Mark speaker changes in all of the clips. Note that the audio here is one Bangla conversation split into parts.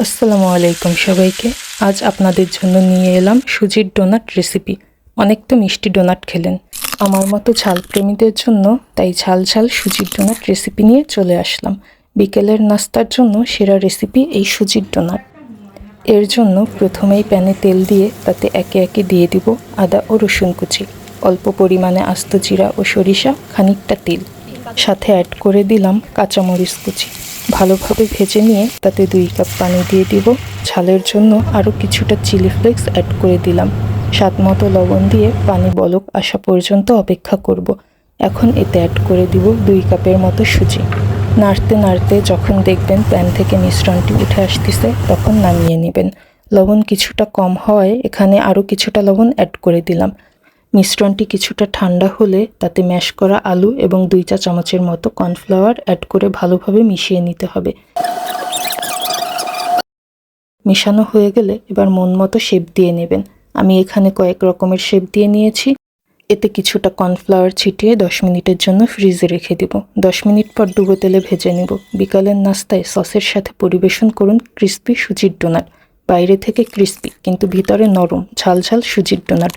Speaker 1: আসসালামু আলাইকুম সবাইকে। আজ আপনাদের জন্য নিয়ে এলাম সুজির ডোনাট রেসিপি। অনেক তো মিষ্টি ডোনাট খেলেন, আমার মতো ঝাল প্রেমীদের জন্য তাই ঝাল ঝাল সুজির ডোনাট রেসিপি নিয়ে চলে আসলাম। বিকেলের নাস্তার জন্য সেরা রেসিপি এই সুজির ডোনাট। এর জন্য প্রথমেই প্যানে তেল দিয়ে তাতে একে একে দিয়ে দিব আদা ও রসুন কুচি, অল্প পরিমাণে আস্ত জিরা ও সরিষা, খানিকটা তেল, সাথে অ্যাড করে দিলাম কাঁচামরিচ কুচি। ভালোভাবে ভেজে নিয়ে তাতে 2 কাপ পানি দিয়ে দিব। ঝালের জন্য আরও কিছুটা চিলি ফ্লেক্স অ্যাড করে দিলাম। স্বাদ মতো লবণ দিয়ে পানি বলক আসা পর্যন্ত অপেক্ষা করব। এখন এতে অ্যাড করে দিব 2 কাপের মতো সুজি। নাড়তে নাড়তে যখন দেখবেন প্যান থেকে মিশ্রণটি উঠে আসতেছে তখন নামিয়ে নেবেন। লবণ কিছুটা কম হওয়ায় এখানে আরও কিছুটা লবণ অ্যাড করে দিলাম। মিশ্রণটি কিছুটা ঠান্ডা হলে তাতে ম্যাশ করা আলু এবং 2 চা চামচের মতো কর্নফ্লাওয়ার অ্যাড করে ভালোভাবে মিশিয়ে নিতে হবে। মেশানো হয়ে গেলে এবার মন মতো শেপ দিয়ে নেবেন। আমি এখানে কয়েক রকমের শেপ দিয়ে নিয়েছি। এতে কিছুটা কর্নফ্লাওয়ার ছিটিয়ে 10 মিনিটের জন্য ফ্রিজে রেখে দিব। 10 মিনিট পর ডুবো তেলে ভেজে নেব। বিকালের নাস্তায় সসের সাথে পরিবেশন করুন ক্রিস্পি সুজির ডোনাট। বাইরে থেকে ক্রিস্পি কিন্তু ভিতরে নরম ঝাল ঝাল সুজির ডোনাট,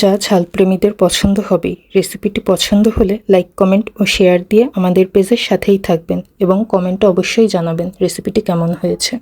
Speaker 1: যা ঝাল প্রেমীদের পছন্দ হবেই। রেসিপিটি পছন্দ হলে লাইক, কমেন্ট ও শেয়ার দিয়ে আমাদের পেজের সাথেই থাকবেন এবং কমেন্টে অবশ্যই জানাবেন রেসিপিটি কেমন হয়েছে।